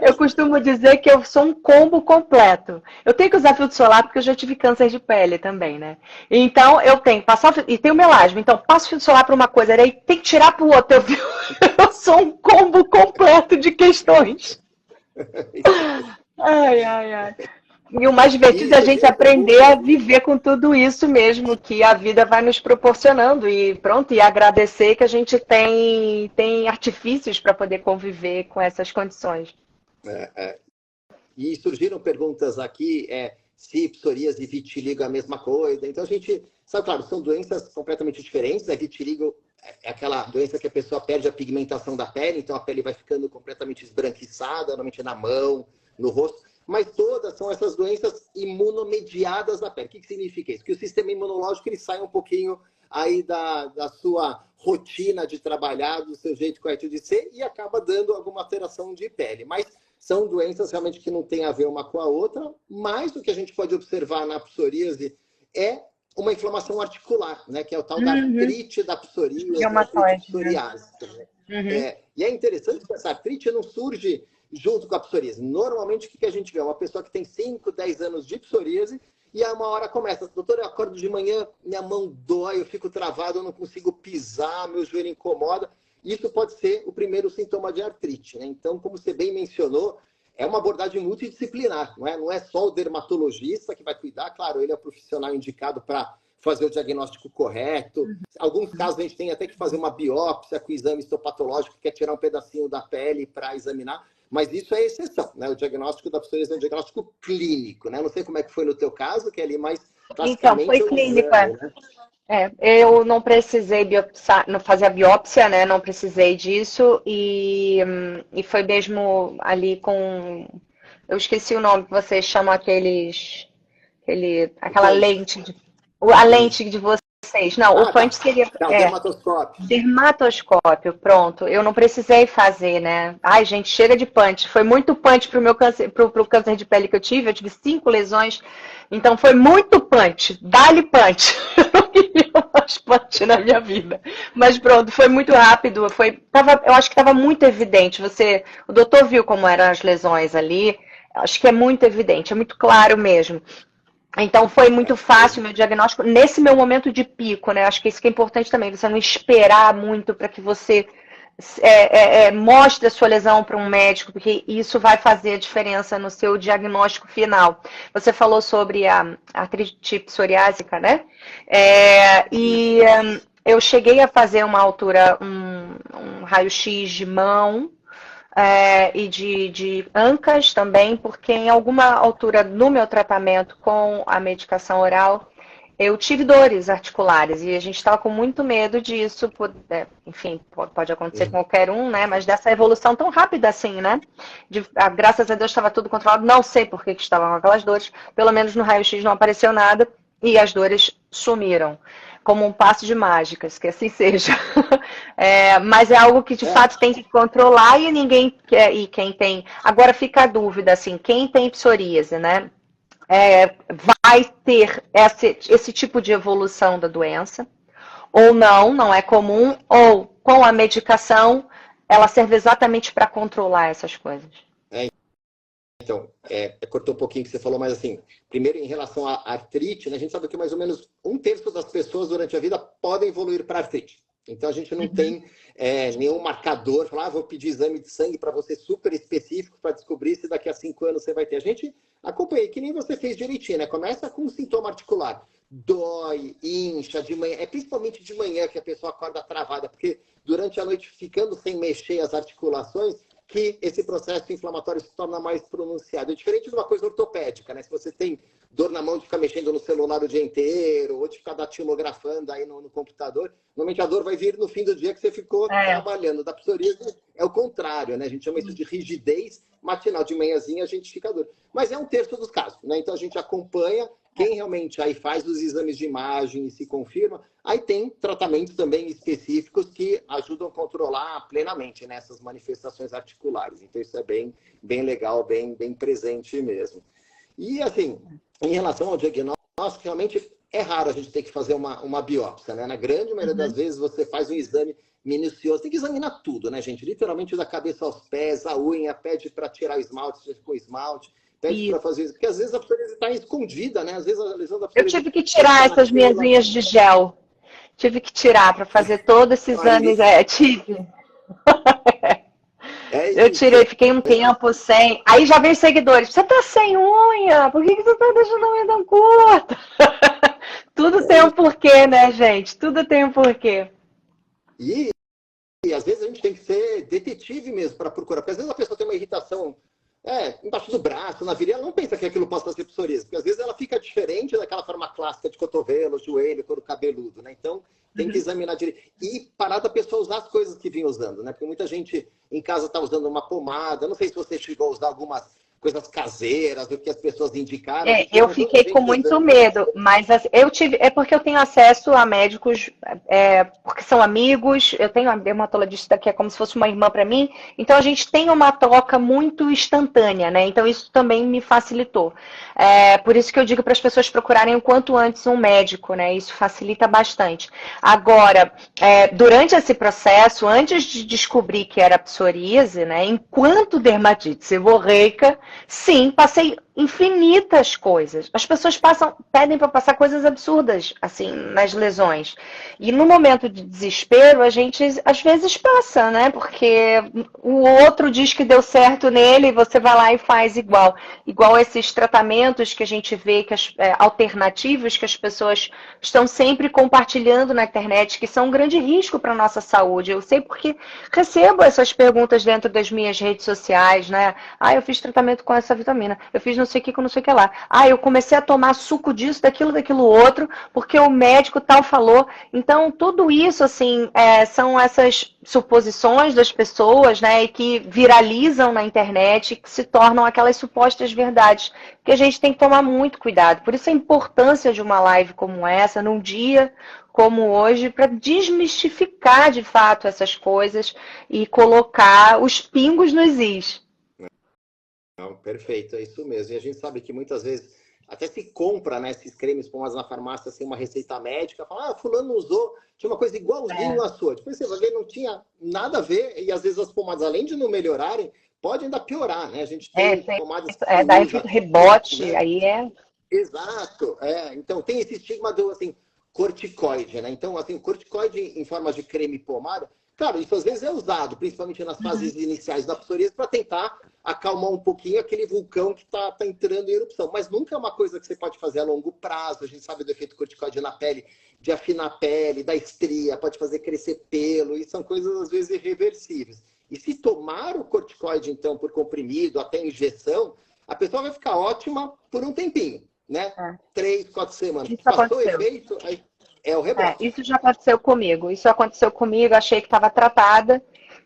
eu costumo dizer que eu sou um combo completo. Eu tenho que usar filtro solar porque eu já tive câncer de pele também, né? Então eu tenho que passar e tenho melasma. Então passo filtro solar para uma coisa, aí tem que tirar para o outro. Eu sou um combo completo de questões. Ai, ai, ai. E o mais divertido é a gente aprender a viver com tudo isso mesmo que a vida vai nos proporcionando e pronto, e agradecer que a gente tem artifícios para poder conviver com essas condições. E surgiram perguntas aqui, se psoríase e vitiligo é a mesma coisa. Então a gente, sabe, claro, são doenças completamente diferentes, né? Vitiligo é aquela doença que a pessoa perde a pigmentação da pele, então a pele vai ficando completamente esbranquiçada, normalmente na mão, no rosto. Mas todas são essas doenças imunomediadas da pele. O que significa isso? Que o sistema imunológico ele sai um pouquinho aí da sua rotina de trabalhar, do seu jeito correto de ser e acaba dando alguma alteração de pele. Mas são doenças realmente que não têm a ver uma com a outra, mas o que a gente pode observar na psoríase é uma inflamação articular, né? Que é o tal da artrite da psoríase, artrite psoriásica. Né? E é interessante que essa artrite não surge junto com a psoríase. Normalmente, o que a gente vê? Uma pessoa que tem 5, 10 anos de psoríase e aí uma hora começa, doutor, eu acordo de manhã, minha mão dói, eu fico travado, eu não consigo pisar, meu joelho incomoda. Isso pode ser o primeiro sintoma de artrite. Né? Então, como você bem mencionou, é uma abordagem multidisciplinar. Não é só o dermatologista que vai cuidar. Claro, ele é o profissional indicado para fazer o diagnóstico correto. Em alguns casos, a gente tem até que fazer uma biópsia com exame histopatológico, que é tirar um pedacinho da pele para examinar. Mas isso é exceção, né? O diagnóstico da psoríase é um diagnóstico clínico, né? Não sei como é que foi no teu caso, que é ali mais classicamente... Então, foi clínico, né? Eu não precisei não fazer a biópsia, né? Não precisei disso e foi mesmo ali com... Eu esqueci o nome que vocês chamam aquela lente, a lente de vocês. Não, o punch seria... dermatoscópio. Dermatoscópio, pronto. Eu não precisei fazer, né? Ai, gente, chega de punch. Foi muito punch pro meu câncer, pro câncer de pele que eu tive 5 lesões. Então foi muito punch. Dá-lhe punch. Eu não queria mais punch na minha vida. Mas pronto, foi muito rápido. Eu acho que estava muito evidente. O doutor viu como eram as lesões ali. Acho que é muito evidente, é muito claro mesmo. Então foi muito fácil o meu diagnóstico nesse meu momento de pico, né? Acho que isso que é importante também, você não esperar muito para que você mostre a sua lesão para um médico, porque isso vai fazer a diferença no seu diagnóstico final. Você falou sobre a artrite psoriásica, né? Eu cheguei a fazer uma altura, um raio-x de mão, e de ancas também, porque em alguma altura no meu tratamento com a medicação oral, eu tive dores articulares e a gente estava com muito medo disso, enfim, pode acontecer com qualquer um, né? Mas dessa evolução tão rápida assim, né? Graças a Deus estava tudo controlado, não sei por que estavam com aquelas dores, pelo menos no raio-x não apareceu nada e as dores sumiram, como um passe de mágicas, que assim seja. Mas é algo que de fato tem que controlar e ninguém quer, e quem tem. Agora fica a dúvida, assim, quem tem psoríase, né? Vai ter esse tipo de evolução da doença, ou não é comum, ou com a medicação ela serve exatamente para controlar essas coisas. Então, cortou um pouquinho que você falou, mas assim, primeiro em relação à artrite, né, a gente sabe que mais ou menos 1/3 das pessoas durante a vida podem evoluir para artrite. Então a gente não tem nenhum marcador, falar, vou pedir exame de sangue para você super específico para descobrir se daqui a 5 anos você vai ter. A gente acompanha, que nem você fez direitinho, né? Começa com um sintoma articular. Dói, incha de manhã, principalmente de manhã que a pessoa acorda travada, porque durante a noite ficando sem mexer as articulações, que esse processo inflamatório se torna mais pronunciado. É diferente de uma coisa ortopédica, né? Se você tem dor na mão de ficar mexendo no celular o dia inteiro, ou de ficar datilografando aí no computador, normalmente a dor vai vir no fim do dia que você ficou trabalhando. Da psoríase é o contrário, né? A gente chama isso de rigidez matinal. De manhãzinha a gente fica dor. Mas é 1/3 dos casos, né? Então a gente acompanha. Quem realmente aí faz os exames de imagem e se confirma, aí tem tratamentos também específicos que ajudam a controlar plenamente, né, essas manifestações articulares. Então isso é bem, bem legal, bem presente mesmo. E assim, em relação ao diagnóstico, realmente é raro a gente ter que fazer uma biópsia, né? Na grande maioria das vezes você faz um exame minucioso, tem que examinar tudo, né, gente? Literalmente da cabeça aos pés, a unha, pede para tirar o esmalte, se ficou esmalte. Para fazer isso, porque às vezes a psoríase está escondida, né? Às vezes a lesão da psoríase... Eu tive que tirar essas minhas unhas de gel. Tive que tirar para fazer todos esses exames. Tive. Eu tirei, fiquei um tempo sem. Aí já veio seguidores. Você tá sem unha? Por que você tá deixando a unha tão curta? Tudo tem um porquê, né, gente? Tudo tem um porquê. E às vezes a gente tem que ser detetive mesmo para procurar. Porque às vezes a pessoa tem uma irritação embaixo do braço, na virilha, ela não pensa que aquilo possa ser psoríase, porque às vezes ela fica diferente daquela forma clássica de cotovelo, joelho, couro cabeludo, né? Então, tem que examinar direito. E parar da pessoa usar as coisas que vinha usando, né? Porque muita gente em casa está usando uma pomada, não sei se você chegou a usar algumas coisas caseiras, do que as pessoas indicaram. Eu fiquei com muito medo, mas eu tive, porque eu tenho acesso a médicos, porque são amigos, eu tenho uma dermatologista que é como se fosse uma irmã para mim, então a gente tem uma troca muito instantânea, né? Então isso também me facilitou. Por isso que eu digo para as pessoas procurarem o quanto antes um médico, né? Isso facilita bastante. Agora, durante esse processo, antes de descobrir que era psoríase, né? Enquanto dermatite seborreica, sim, passei infinitas coisas. As pessoas pedem para passar coisas absurdas, assim, nas lesões. E no momento de desespero, a gente às vezes passa, né? Porque o outro diz que deu certo nele e você vai lá e faz igual. Igual esses tratamentos que a gente vê, alternativos que as pessoas estão sempre compartilhando na internet, que são um grande risco para a nossa saúde. Eu sei porque recebo essas perguntas dentro das minhas redes sociais, né? Eu fiz tratamento com essa vitamina, eu fiz não sei o que com não sei o que lá. Eu comecei a tomar suco disso, daquilo outro, porque o médico tal falou. Então, tudo isso, assim, são essas suposições das pessoas, né, e que viralizam na internet, que se tornam aquelas supostas verdades, que a gente tem que tomar muito cuidado. Por isso a importância de uma live como essa, num dia como hoje, para desmistificar de fato essas coisas e colocar os pingos nos is. Não, perfeito, é isso mesmo. E a gente sabe que muitas vezes até se compra, né, esses cremes pomadas na farmácia sem uma receita médica, fala, fulano usou, tinha uma coisa igualzinho à sua. Depois você vai ver, não tinha nada a ver, e às vezes as pomadas, além de não melhorarem, podem ainda piorar, né? A gente tem pomadas... dá efeito rebote, né? Aí Exato, então tem esse estigma do, assim, corticoide, né? Então, assim, corticoide em forma de creme pomada, Claro, isso às vezes é usado, principalmente nas fases iniciais da psoríase, para tentar acalmar um pouquinho aquele vulcão que está entrando em erupção. Mas nunca é uma coisa que você pode fazer a longo prazo. A gente sabe do efeito corticoide na pele, de afinar a pele, da estria, pode fazer crescer pelo, e são coisas às vezes irreversíveis. E se tomar o corticoide, então, por comprimido, até injeção, a pessoa vai ficar ótima por um tempinho, né? 3, 4 semanas. Isso Passou o aconteceu. efeito, aí é o rebote. Isso já aconteceu comigo. Isso aconteceu comigo, achei que estava tratada,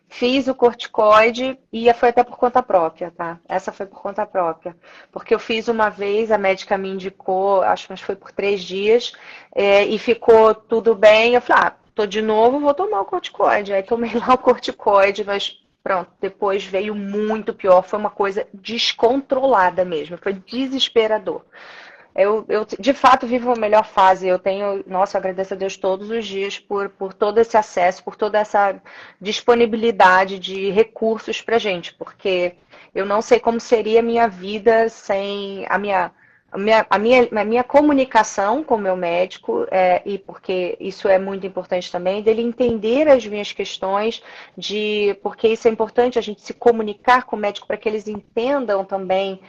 fiz o corticoide e foi até por conta própria, tá? Essa foi por conta própria. Porque eu fiz uma vez, a médica me indicou, acho que foi por 3 dias, e ficou tudo bem. Eu falei, tô de novo, vou tomar o corticoide. Aí tomei lá o corticoide, mas pronto, depois veio muito pior. Foi uma coisa descontrolada mesmo, foi desesperador. Eu, de fato, vivo a melhor fase. Eu tenho, nossa, eu agradeço a Deus todos os dias por todo esse acesso, por toda essa disponibilidade de recursos para gente, porque eu não sei como seria a minha vida sem a minha comunicação com o meu médico, e porque isso é muito importante também, dele entender as minhas questões, porque isso é importante, a gente se comunicar com o médico para que eles entendam também.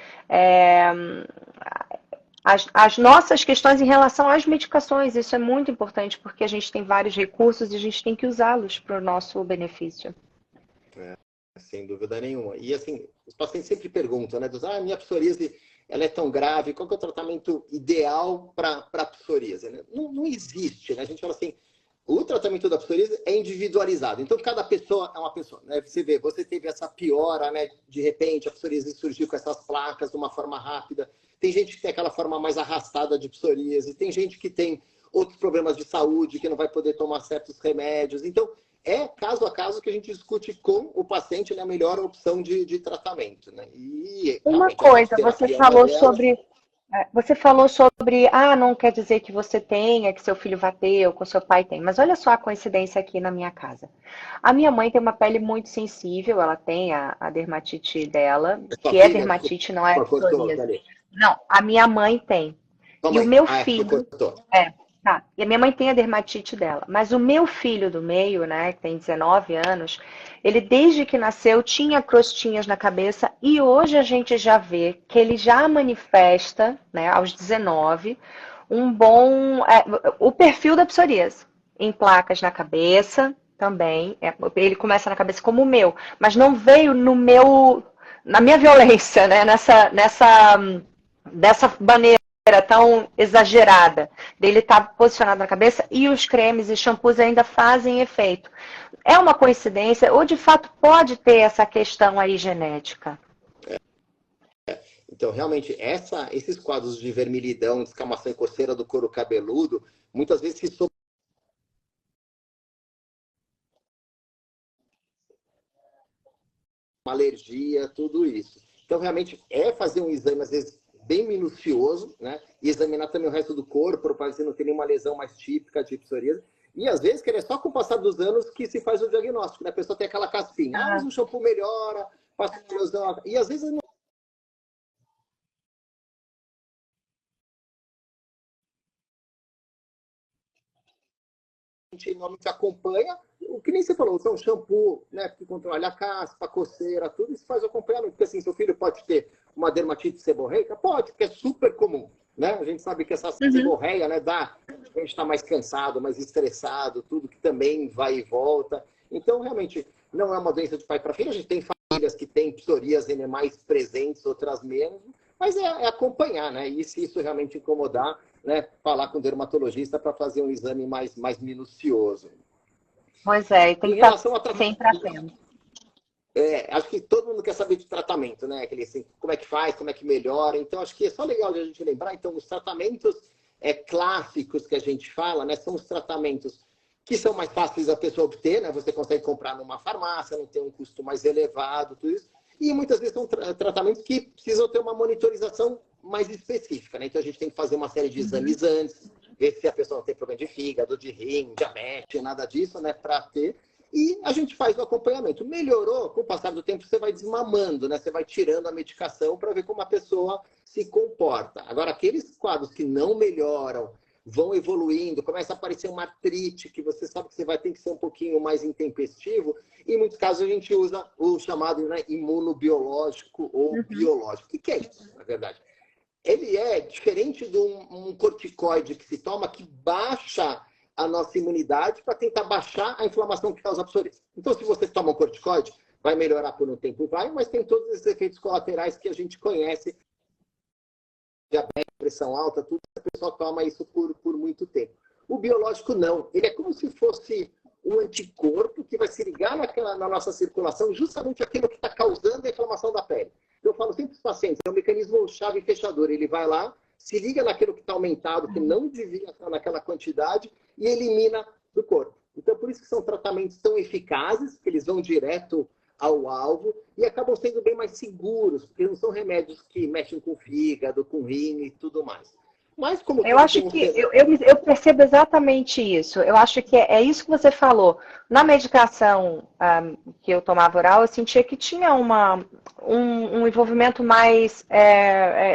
As nossas questões em relação às medicações, isso é muito importante, porque a gente tem vários recursos e a gente tem que usá-los para o nosso benefício. Sem dúvida nenhuma. E assim, os pacientes sempre perguntam, né? Minha psoríase, ela é tão grave, qual que é o tratamento ideal para a psoríase? Né? Não existe, né? A gente fala assim, o tratamento da psoríase é individualizado. Então, cada pessoa é uma pessoa, né? Você vê, você teve essa piora, né? De repente, a psoríase surgiu com essas placas de uma forma rápida. Tem gente que tem aquela forma mais arrastada de psoríase. Tem gente que tem outros problemas de saúde, que não vai poder tomar certos remédios. Então, é caso a caso que a gente discute com o paciente, né, a melhor opção de tratamento. Né? E, uma coisa, você falou sobre, não quer dizer que você tenha, que seu filho vai ter, ou que o seu pai tem. Mas olha só a coincidência aqui na minha casa. A minha mãe tem uma pele muito sensível, ela tem a dermatite dela, que é dermatite, não é psoríase. Não, a minha mãe tem. E o meu filho... Tá. E a minha mãe tem a dermatite dela. Mas o meu filho do meio, né, que tem 19 anos, ele desde que nasceu tinha crostinhas na cabeça e hoje a gente já vê que ele já manifesta, né, aos 19, o perfil da psoríase. Em placas na cabeça também. Ele começa na cabeça como o meu, mas não veio na minha violência, né, dessa maneira tão exagerada dele estar posicionado na cabeça, e os cremes e shampoos ainda fazem efeito. É uma coincidência ou de fato pode ter essa questão aí genética? Então, realmente, esses quadros de vermelhidão, descamação e coceira do couro cabeludo, muitas vezes uma alergia, tudo isso. Então, realmente, é fazer um exame, às vezes, bem minucioso, né? E examinar também o resto do corpo, para ver não ter nenhuma lesão mais típica de psoríase. E às vezes, é só com o passar dos anos que se faz o diagnóstico, né? A pessoa tem aquela caspinha, mas o shampoo melhora, passa a lesão. E às vezes não. A gente normalmente acompanha, o que nem você falou, são shampoo, né? Que controla a caspa, a coceira, tudo isso faz acompanhamento. Porque assim, seu filho pode ter uma dermatite seborreica? Pode, porque é super comum. Né? A gente sabe que essa seborreia, né, a gente está mais cansado, mais estressado, tudo que também vai e volta. Então, realmente, não é uma doença de pai para filho. A gente tem famílias que têm psoríase mais presentes, outras menos, mas é acompanhar, né? E se isso realmente incomodar, né, falar com o dermatologista para fazer um exame mais minucioso. Pois é, e tem que estar sempre atento. Acho que todo mundo quer saber de tratamento, né? Aquele, assim, como é que faz, como é que melhora. Então, acho que é só legal de a gente lembrar. Então, os tratamentos clássicos que a gente fala, né? São os tratamentos que são mais fáceis da pessoa obter, né? Você consegue comprar numa farmácia, não tem um custo mais elevado, tudo isso. E muitas vezes são tratamentos que precisam ter uma monitorização mais específica, né? Então, a gente tem que fazer uma série de exames antes, ver se a pessoa não tem problema de fígado, de rim, diabetes, nada disso, né? Para ter... E a gente faz o acompanhamento. Melhorou, com o passar do tempo, você vai desmamando, né? Você vai tirando a medicação para ver como a pessoa se comporta. Agora, aqueles quadros que não melhoram, vão evoluindo, começa a aparecer uma artrite, que você sabe que você vai ter que ser um pouquinho mais intempestivo. Em muitos casos, a gente usa o chamado, né, imunobiológico ou biológico. O que é isso, na verdade? Ele é diferente de um corticoide que se toma, que baixa a nossa imunidade para tentar baixar a inflamação que causa a psoríase. Então, se você toma um corticoide, vai melhorar por um tempo, mas tem todos esses efeitos colaterais que a gente conhece, diabetes, pressão alta, tudo, a pessoa toma isso por muito tempo. O biológico não, ele é como se fosse um anticorpo que vai se ligar na nossa circulação, justamente aquilo que está causando a inflamação da pele. Eu falo sempre para os pacientes, é um mecanismo chave fechador, ele vai lá, se liga naquilo que está aumentado, que não devia estar naquela quantidade, e elimina do corpo. Então, por isso que são tratamentos tão eficazes, que eles vão direto ao alvo e acabam sendo bem mais seguros, porque não são remédios que mexem com o fígado, com o rim e tudo mais. Mas como eu acho que eu percebo exatamente isso. Eu acho que é isso que você falou. Na medicação que eu tomava oral, eu sentia que tinha um envolvimento mais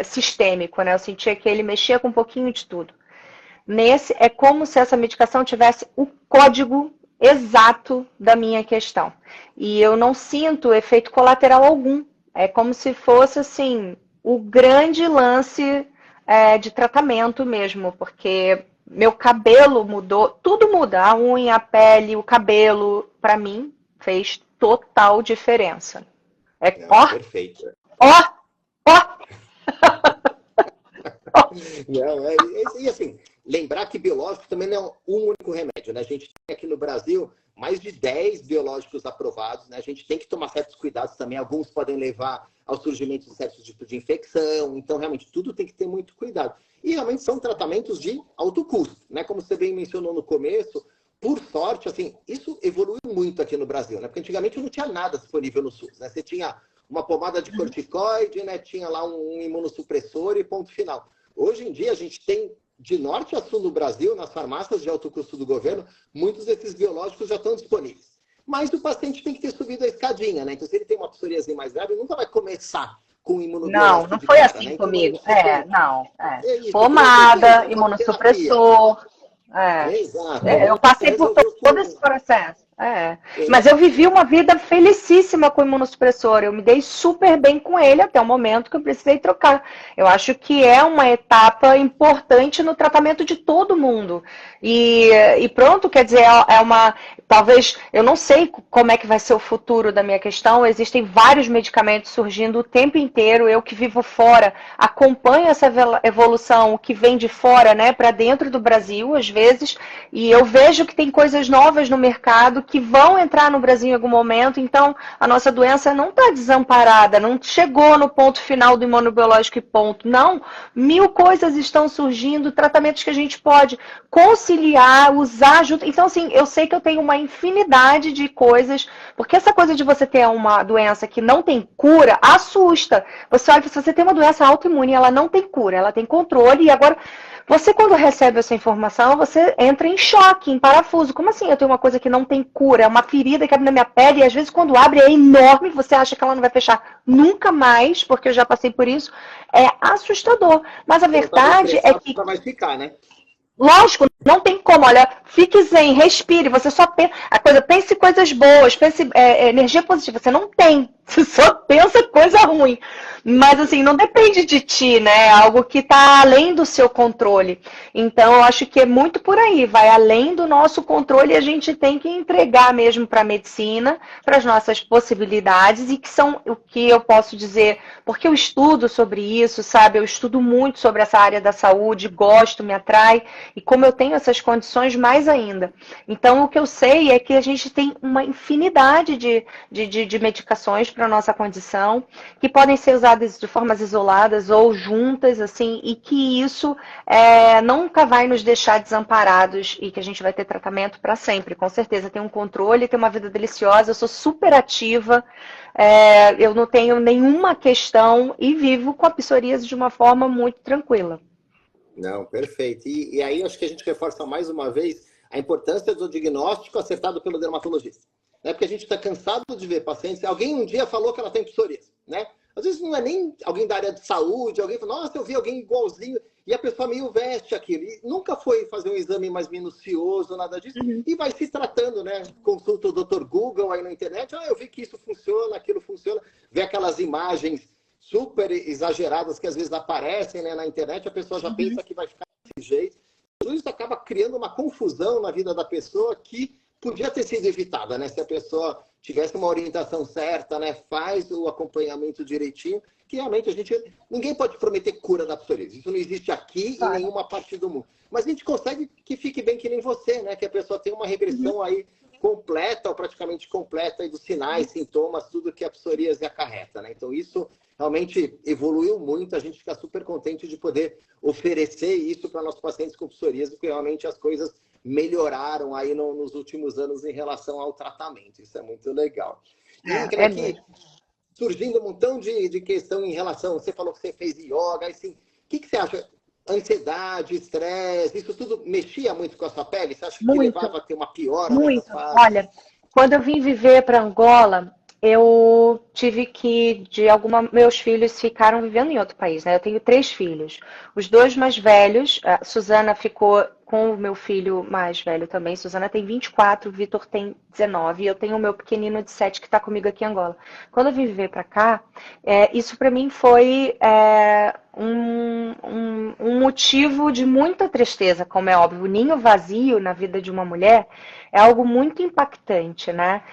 sistêmico, né? Eu sentia que ele mexia com um pouquinho de tudo. Nesse, é como se essa medicação tivesse o código exato da minha questão. E eu não sinto efeito colateral algum. É como se fosse, assim, o grande lance de tratamento mesmo, porque meu cabelo mudou, tudo muda, a unha, a pele, o cabelo, para mim, fez total diferença. Perfeito. Ó! Não, e assim, lembrar que biológico também não é um único remédio, né? A gente tem aqui no Brasil mais de 10 biológicos aprovados, né? A gente tem que tomar certos cuidados também, alguns podem levar ao surgimento de certos tipos de infecção, então realmente tudo tem que ter muito cuidado. E realmente são tratamentos de alto custo, né? Como você bem mencionou no começo, por sorte, assim, isso evoluiu muito aqui no Brasil, né? Porque antigamente não tinha nada disponível no SUS, né? Você tinha uma pomada de corticoide, né? Tinha lá um imunossupressor e ponto final. Hoje em dia, a gente tem, de norte a sul no Brasil, nas farmácias de alto custo do governo, muitos desses biológicos já estão disponíveis. Mas o paciente tem que ter subido a escadinha, né? Então, se ele tem uma psoríase mais grave, ele nunca vai começar com imunobiológico. Não foi assim, né? Comigo. Então, pomada, imunossupressor. Exato. Eu passei por todo esse processo. Mas eu vivi uma vida felicíssima com o imunossupressor. Eu me dei super bem com ele até o momento que eu precisei trocar. Eu acho que é uma etapa importante no tratamento de todo mundo. E pronto, quer dizer, talvez, eu não sei como é que vai ser o futuro da minha questão. Existem vários medicamentos surgindo o tempo inteiro. Eu que vivo fora, acompanho essa evolução que vem de fora, né, para dentro do Brasil, às vezes, e eu vejo que tem coisas novas no mercado que vão entrar no Brasil em algum momento. Então, a nossa doença não está desamparada, não chegou no ponto final do imunobiológico e ponto. Não, 1000 coisas estão surgindo, tratamentos que a gente pode conciliar, usar junto. Então, assim, eu sei que eu tenho uma infinidade de coisas, porque essa coisa de você ter uma doença que não tem cura, assusta. Você olha, se você tem uma doença autoimune, ela não tem cura, ela tem controle, e agora, você quando recebe essa informação, você entra em choque, em parafuso. Como assim eu tenho uma coisa que não tem cura? É uma ferida que abre na minha pele, e às vezes quando abre é enorme, você acha que ela não vai fechar nunca mais, porque eu já passei por isso. É assustador. Mas a verdade é que... vai ficar, né? Lógico, não tem como. Olha, fique zen, respire. Você só pensa, pense coisas boas, pense energia positiva. Você não tem. Você só pensa coisa ruim. Mas assim, não depende de ti, né? É algo que está além do seu controle. Então, eu acho que é muito por aí. Vai além do nosso controle e a gente tem que entregar mesmo para a medicina, para as nossas possibilidades, e que são o que eu posso dizer, porque eu estudo sobre isso, sabe? Eu estudo muito sobre essa área da saúde, gosto, me atrai. E como eu tenho essas condições, mais ainda. Então, o que eu sei é que a gente tem uma infinidade de medicações para a nossa condição, que podem ser usadas de formas isoladas ou juntas, assim, e que isso nunca vai nos deixar desamparados e que a gente vai ter tratamento para sempre, com certeza. Tem um controle, tem uma vida deliciosa, eu sou super ativa, eu não tenho nenhuma questão e vivo com a psoríase de uma forma muito tranquila. Não, perfeito. E aí acho que a gente reforça mais uma vez a importância do diagnóstico acertado pelo dermatologista. Né? Porque a gente está cansado de ver pacientes. Alguém um dia falou que ela tem psoríase, né? Às vezes não é nem alguém da área de saúde, alguém falou, nossa, eu vi alguém igualzinho. e a pessoa meio veste aquilo. E nunca foi fazer um exame mais minucioso, nada disso, e vai se tratando, né? Consulta o Dr. Google aí na internet, eu vi que isso funciona, aquilo funciona, vê aquelas imagens super exageradas que às vezes aparecem, né, na internet, a pessoa já pensa que vai ficar desse jeito. Tudo isso acaba criando uma confusão na vida da pessoa que podia ter sido evitada, né? Se a pessoa tivesse uma orientação certa, né? Faz o acompanhamento direitinho, que realmente ninguém pode prometer cura da psoríase. Isso não existe aqui em nenhuma parte do mundo. Mas a gente consegue que fique bem que nem você, né? Que a pessoa tenha uma regressão aí completa ou praticamente completa aí dos sinais, sintomas, tudo que a psoríase acarreta, né? Então isso realmente evoluiu muito, a gente fica super contente de poder oferecer isso para nossos pacientes com psoríase, porque realmente as coisas melhoraram aí nos últimos anos em relação ao tratamento. Isso é muito legal. E aqui, surgindo um montão de questão em relação, você falou que você fez yoga, assim, o que você acha? Ansiedade, estresse, isso tudo mexia muito com a sua pele? Você acha que levava a ter uma piora nessa fase? Olha, quando eu vim viver para Angola, eu tive que, meus filhos ficaram vivendo em outro país, né? Eu tenho 3 filhos. Os 2 mais velhos, a Suzana ficou com o meu filho mais velho também. Suzana tem 24, o Vitor tem 19. E eu tenho o meu pequenino de 7 que está comigo aqui em Angola. Quando eu vim viver para cá, isso para mim foi um motivo de muita tristeza, como é óbvio. O ninho vazio na vida de uma mulher é algo muito impactante, né?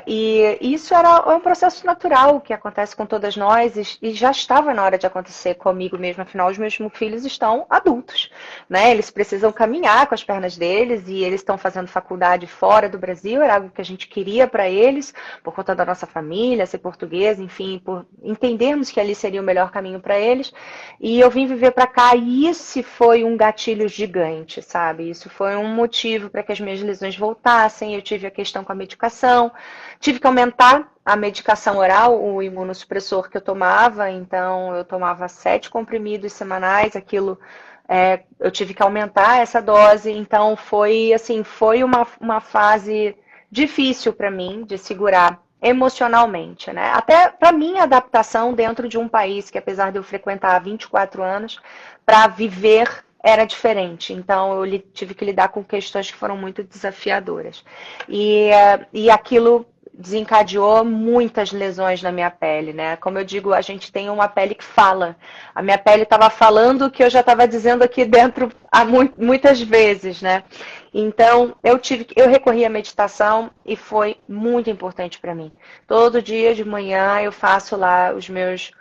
E isso é um processo natural que acontece com todas nós e já estava na hora de acontecer comigo mesmo. Afinal, os meus filhos estão adultos, né? Eles precisam caminhar com as pernas deles e eles estão fazendo faculdade fora do Brasil. Era algo que a gente queria para eles, por conta da nossa família, ser português, enfim, por entendermos que ali seria o melhor caminho para eles. E eu vim viver para cá e isso foi um gatilho gigante, sabe? Isso foi um motivo para que as minhas lesões voltassem. Eu tive a questão com a medicação, tive que aumentar a medicação oral, o imunossupressor que eu tomava, então eu tomava 7 comprimidos semanais, eu tive que aumentar essa dose, então foi uma fase difícil para mim de segurar emocionalmente, né? Até para minha adaptação dentro de um país que, apesar de eu frequentar há 24 anos, para viver era diferente. Então, eu tive que lidar com questões que foram muito desafiadoras. E aquilo desencadeou muitas lesões na minha pele, né? Como eu digo, a gente tem uma pele que fala. A minha pele estava falando o que eu já estava dizendo aqui dentro muitas vezes, né? Então, eu recorri à meditação e foi muito importante para mim. Todo dia de manhã eu faço lá os meus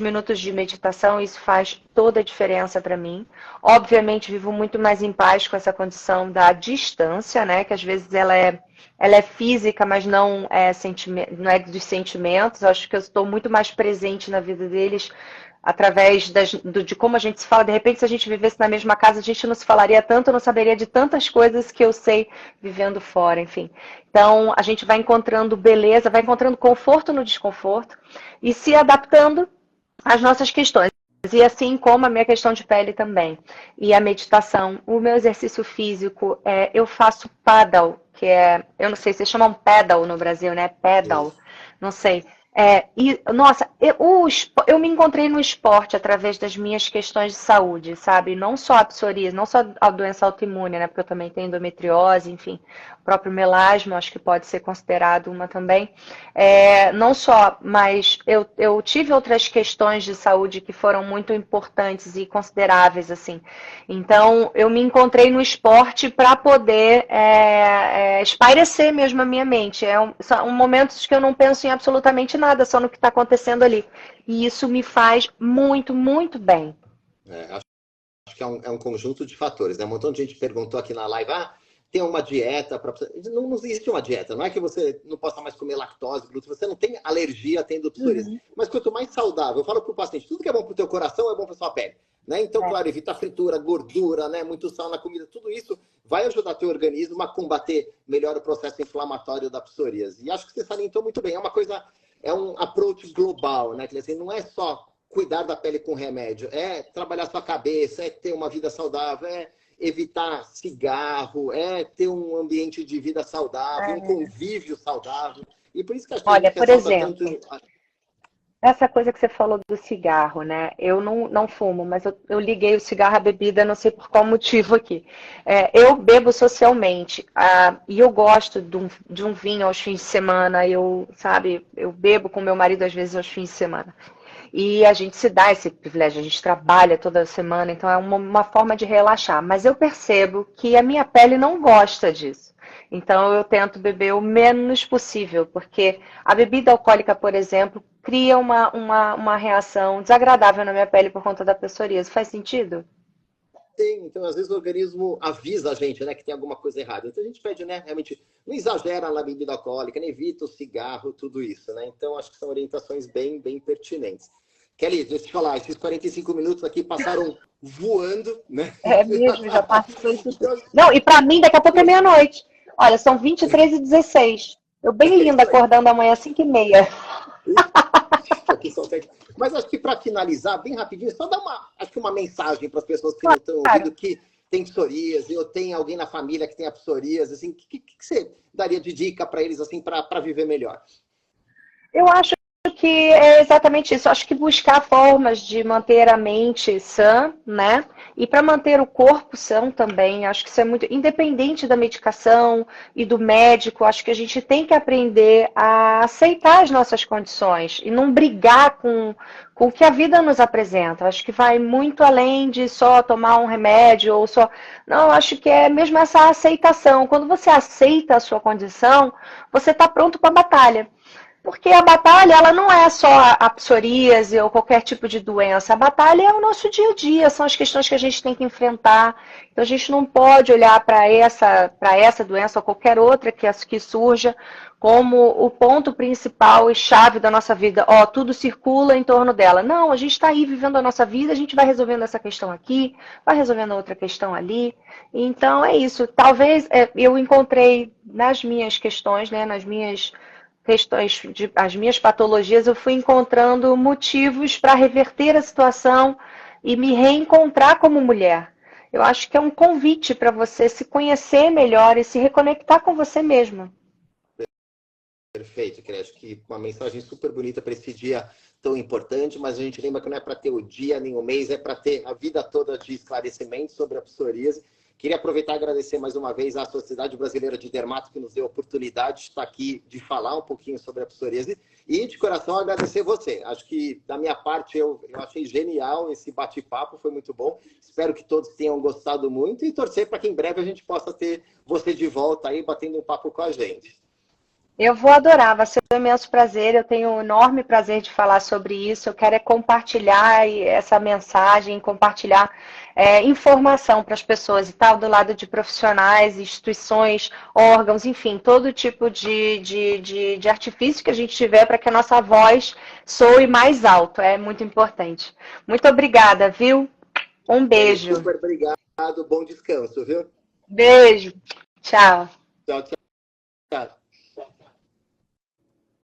minutos de meditação, isso faz toda a diferença para mim. Obviamente, vivo muito mais em paz com essa condição da distância, né? Que às vezes ela é física, mas não é dos sentimentos. Acho que eu estou muito mais presente na vida deles através de como a gente se fala. De repente, se a gente vivesse na mesma casa, a gente não se falaria tanto, eu não saberia de tantas coisas que eu sei vivendo fora, enfim. Então, a gente vai encontrando beleza, vai encontrando conforto no desconforto e se adaptando às nossas questões. E assim como a minha questão de pele também. E a meditação, o meu exercício físico, eu faço paddle, eu não sei, vocês chamam paddle no Brasil, né? Paddle, não sei. Nossa, eu me encontrei no esporte através das minhas questões de saúde, sabe? Não só a psoríase, não só a doença autoimune, né? Porque eu também tenho endometriose, enfim, o próprio melasma, acho que pode ser considerado uma também. Não só, mas eu tive outras questões de saúde que foram muito importantes e consideráveis, assim. Então, eu me encontrei no esporte para poder espairecer mesmo a minha mente. São momentos que eu não penso em absolutamente nada, só no que está acontecendo ali. E isso me faz muito, muito bem. Acho que é um conjunto de fatores, né? Um montão de gente perguntou aqui na live, tem uma dieta para... Não existe uma dieta, não é que você não possa mais comer lactose, glúten, você não tem alergia tendo psoríase. Mas quanto mais saudável, eu falo para o paciente, tudo que é bom para o teu coração é bom para sua pele. Né? Então, claro, evita fritura, gordura, né? Muito sal na comida, tudo isso vai ajudar teu organismo a combater melhor o processo inflamatório da psoríase. E acho que você salientou muito bem, é um approach global, né? Quer dizer, não é só cuidar da pele com remédio, é trabalhar sua cabeça, é ter uma vida saudável, é evitar cigarro, é ter um ambiente de vida saudável, um convívio saudável. E por isso que a gente Olha, por exemplo, essa coisa que você falou do cigarro, né? Eu não fumo, mas eu liguei o cigarro à bebida, não sei por qual motivo aqui. Eu bebo socialmente, e eu gosto de um vinho aos fins de semana, sabe, eu bebo com meu marido às vezes aos fins de semana. E a gente se dá esse privilégio, a gente trabalha toda semana, então é uma forma de relaxar. Mas eu percebo que a minha pele não gosta disso. Então eu tento beber o menos possível, porque a bebida alcoólica, por exemplo, cria uma reação desagradável na minha pele por conta da psoríase. Faz sentido? Tem, então às vezes o organismo avisa a gente, né, que tem alguma coisa errada. Então a gente pede, né, realmente, não exagera na bebida alcoólica, nem evita o cigarro, tudo isso, né? Então acho que são orientações bem pertinentes. Kelly, deixa eu te falar, esses 45 minutos aqui passaram voando, né? É mesmo, já passou isso tudo. Então, Não, e pra mim daqui a pouco é meia-noite. Olha, são 23h16. Eu bem é linda isso aí. acordando amanhã às 5h30. Aqui são sete. Mas acho que para finalizar, bem rapidinho, só dar uma mensagem para as pessoas que não estão ouvindo, Claro. que tem psoríase, ou tem alguém na família que tem a psoríase, assim, o que você daria de dica para eles, assim, para viver melhor? Eu acho que é exatamente isso. Eu acho que buscar formas de manter a mente sã, né? E para manter o corpo são também. Acho que isso é muito independente da medicação e do médico. Acho que a gente tem que aprender a aceitar as nossas condições e não brigar com o que a vida nos apresenta. Acho que vai muito além de só tomar um remédio ou só. Não, acho que é mesmo essa aceitação. Quando você aceita a sua condição, você está pronto para a batalha. Porque a batalha, ela não é só a psoríase ou qualquer tipo de doença. A batalha é o nosso dia a dia, são as questões que a gente tem que enfrentar. Então, a gente não pode olhar para essa doença ou qualquer outra que surja como o ponto principal e chave da nossa vida. Ó, tudo circula em torno dela. Não, a gente está aí vivendo a nossa vida, a gente vai resolvendo essa questão aqui, vai resolvendo outra questão ali. Então, é isso. Talvez eu encontrei nas minhas questões, né, nas minhas questões as minhas patologias, eu fui encontrando motivos para reverter a situação e me reencontrar como mulher. Eu acho que é um convite para você se conhecer melhor e se reconectar com você mesma. Perfeito, que acho que uma mensagem super bonita para esse dia tão importante, mas a gente lembra que não é para ter o dia nem o mês, é para ter a vida toda de esclarecimento sobre a psoríase. Queria aproveitar e agradecer mais uma vez à Sociedade Brasileira de Dermato, que nos deu a oportunidade de estar aqui, de falar um pouquinho sobre a psoríase, e de coração agradecer você. Acho que, da minha parte, eu achei genial esse bate-papo, foi muito bom. Espero que todos tenham gostado muito e torcer para que em breve a gente possa ter você de volta aí, batendo um papo com a gente. Eu vou adorar, vai ser um imenso prazer. Eu tenho um enorme prazer de falar sobre isso. Eu quero compartilhar essa mensagem, compartilhar informação para as pessoas e tal, do lado de profissionais, instituições, órgãos, enfim, todo tipo de artifício que a gente tiver para que a nossa voz soe mais alto. É muito importante. Muito obrigada, viu? Um beijo. Super obrigado, bom descanso, viu? Beijo. Tchau. Tchau, tchau.